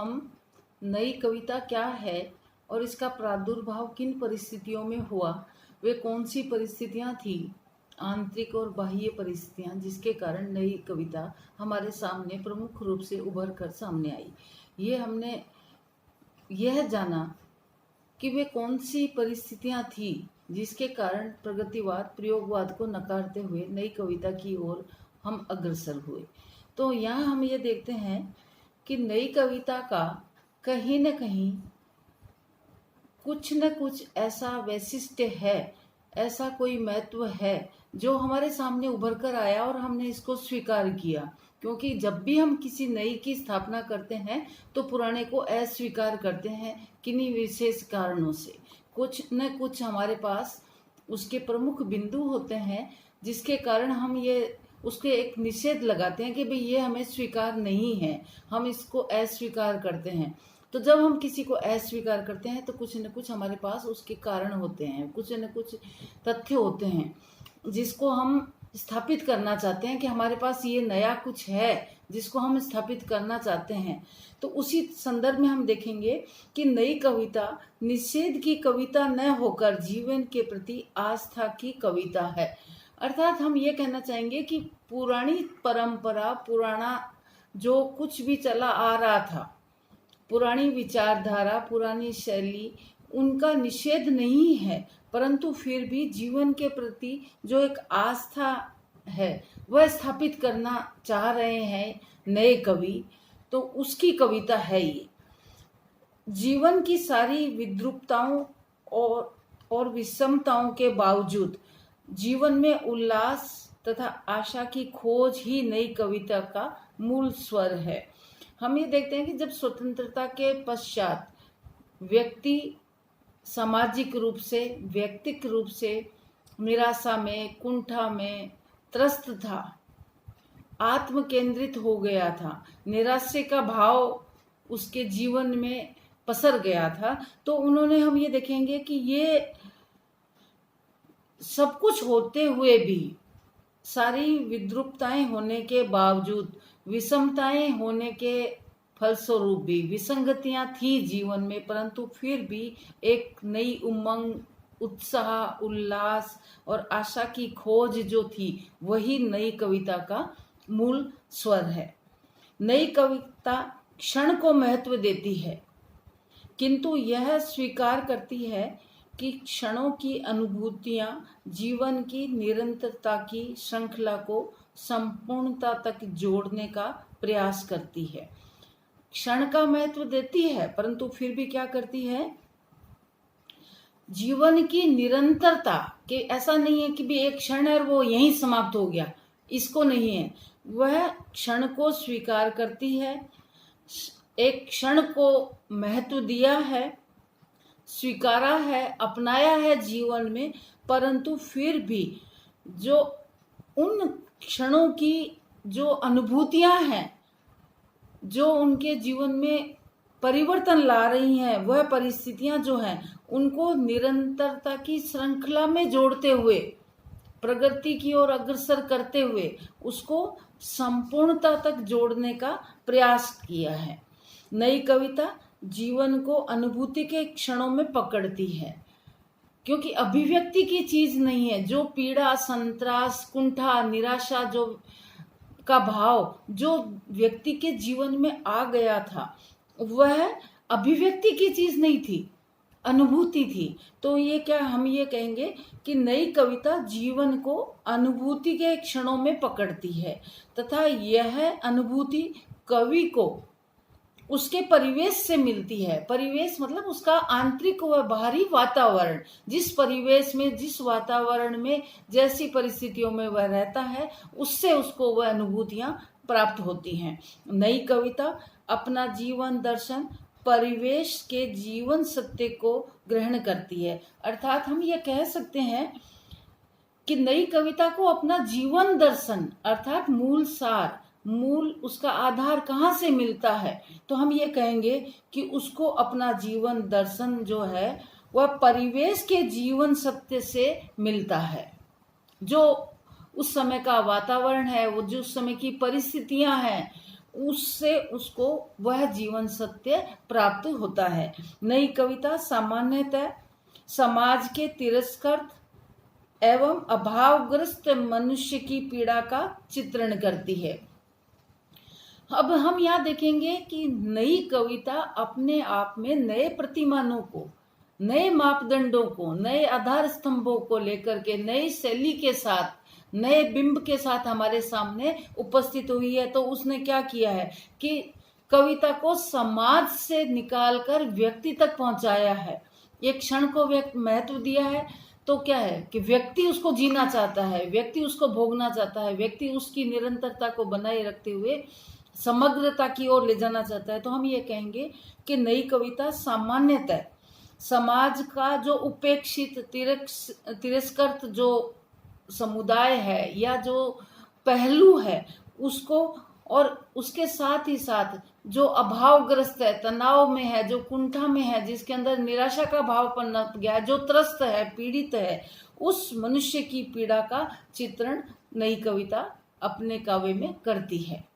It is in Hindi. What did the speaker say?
हम नई कविता क्या है और इसका प्रादुर्भाव किन परिस्थितियों में हुआ, वे कौन सी परिस्थितियां थी, आंतरिक और बाह्य परिस्थितियां जिसके कारण नई कविता हमारे सामने प्रमुख रूप से उभर कर सामने आई। ये हमने यह जाना कि वे कौन सी परिस्थितियां थी जिसके कारण प्रगतिवाद प्रयोगवाद को नकारते हुए नई कविता की ओर हम अग्रसर हुए। तो यहाँ हम ये देखते हैं कि नई कविता का कहीं न कहीं कुछ न कुछ ऐसा वैशिष्ट्य है, ऐसा कोई महत्व है जो हमारे सामने उभर कर आया और हमने इसको स्वीकार किया। क्योंकि जब भी हम किसी नई की स्थापना करते हैं तो पुराने को अस्वीकार करते हैं किन्हीं विशेष कारणों से। कुछ न कुछ हमारे पास उसके प्रमुख बिंदु होते हैं जिसके कारण हम ये उसके एक निषेध लगाते हैं कि भाई ये हमें स्वीकार नहीं है, हम इसको अस्वीकार करते हैं। तो जब हम किसी को अस्वीकार करते हैं तो कुछ न कुछ हमारे पास उसके कारण होते हैं, कुछ न कुछ तथ्य होते हैं जिसको हम स्थापित करना चाहते हैं कि हमारे पास ये नया कुछ है जिसको हम स्थापित करना चाहते हैं। तो उसी संदर्भ में हम देखेंगे कि नई कविता निषेध की कविता न होकर जीवन के प्रति आस्था की कविता है। अर्थात हम ये कहना चाहेंगे कि पुरानी परंपरा, पुराना जो कुछ भी चला आ रहा था, पुरानी विचारधारा, पुरानी शैली, उनका निषेध नहीं है, परंतु फिर भी जीवन के प्रति जो एक आस्था है वह स्थापित करना चाह रहे हैं नए कवि। तो उसकी कविता है ये। जीवन की सारी विद्रूपताओं और विषमताओं के बावजूद जीवन में उल्लास तथा आशा की खोज ही नई कविता का मूल स्वर है। हम ये देखते हैं कि जब स्वतंत्रता के पश्चात व्यक्ति सामाजिक रूप से, व्यक्तिक रूप से निराशा में, कुंठा में त्रस्त था, आत्म केंद्रित हो गया था, निराशा का भाव उसके जीवन में पसर गया था, तो उन्होंने, हम ये देखेंगे कि ये सब कुछ होते हुए भी, सारी विद्रूपताएं होने के बावजूद, विषमताएं होने के फलस्वरूप भी, विसंगतियां थी जीवन में, परंतु फिर भी एक नई उमंग, उत्साह, उल्लास और आशा की खोज जो थी वही नई कविता का मूल स्वर है। नई कविता क्षण को महत्व देती है, किंतु यह स्वीकार करती है कि क्षणों की अनुभूतियां जीवन की निरंतरता की श्रृंखला को संपूर्णता तक जोड़ने का प्रयास करती है। क्षण का महत्व देती है परंतु फिर भी क्या करती है, जीवन की निरंतरता के, ऐसा नहीं है कि भी एक क्षण है और वो यहीं समाप्त हो गया, इसको नहीं है, वह क्षण को स्वीकार करती है, एक क्षण को महत्व दिया है, स्वीकारा है, अपनाया है जीवन में, परंतु फिर भी जो उन क्षणों की जो अनुभूतियां हैं, जो उनके जीवन में परिवर्तन ला रही हैं, वह परिस्थितियां जो हैं उनको निरंतरता की श्रृंखला में जोड़ते हुए, प्रगति की ओर अग्रसर करते हुए उसको संपूर्णता तक जोड़ने का प्रयास किया है। नई कविता जीवन को अनुभूति के क्षणों में पकड़ती है, क्योंकि अभिव्यक्ति की चीज नहीं है। जो पीड़ा, संत्रास, कुंठा, निराशा जो का भाव जो व्यक्ति के जीवन में आ गया था वह अभिव्यक्ति की चीज नहीं थी, अनुभूति थी। तो ये क्या, हम ये कहेंगे कि नई कविता जीवन को अनुभूति के क्षणों में पकड़ती है तथा यह अनुभूति कवि को उसके परिवेश से मिलती है। परिवेश मतलब उसका आंतरिक व बाहरी वातावरण, जिस परिवेश में, जिस वातावरण में, जैसी परिस्थितियों में वह रहता है, उससे उसको वह अनुभूतियां प्राप्त होती हैं। नई कविता अपना जीवन दर्शन परिवेश के जीवन सत्य को ग्रहण करती है। अर्थात हम ये कह सकते हैं कि नई कविता को अपना जीवन दर्शन, अर्थात मूल सार, मूल उसका आधार कहाँ से मिलता है, तो हम ये कहेंगे कि उसको अपना जीवन दर्शन जो है वह परिवेश के जीवन सत्य से मिलता है। जो उस समय का वातावरण है, वो जो उस समय की परिस्थितियां हैं, उससे उसको वह जीवन सत्य प्राप्त होता है। नई कविता सामान्यतः समाज के तिरस्कृत एवं अभावग्रस्त मनुष्य की पीड़ा का चित्रण करती है। अब हम यहाँ देखेंगे कि नई कविता अपने आप में नए प्रतिमानों को, नए मापदंडों को, नए आधार स्तंभों को लेकर के नई शैली के साथ, नए बिंब के साथ हमारे सामने उपस्थित हुई है। तो उसने क्या किया है कि कविता को समाज से निकालकर व्यक्ति तक पहुंचाया है। एक क्षण को महत्व दिया है। तो क्या है कि व्यक्ति उसको जीना चाहता है, व्यक्ति उसको भोगना चाहता है, व्यक्ति उसकी निरंतरता को बनाए रखते हुए समग्रता की ओर ले जाना चाहता है। तो हम ये कहेंगे कि नई कविता सामान्यतः समाज का जो उपेक्षित तिरस्कृत जो समुदाय है या जो पहलू है उसको, और उसके साथ ही साथ जो अभावग्रस्त है, तनाव में है, जो कुंठा में है, जिसके अंदर निराशा का भाव पनप गया है, जो त्रस्त है, पीड़ित है, उस मनुष्य की पीड़ा का चित्रण नई कविता अपने काव्य में करती है।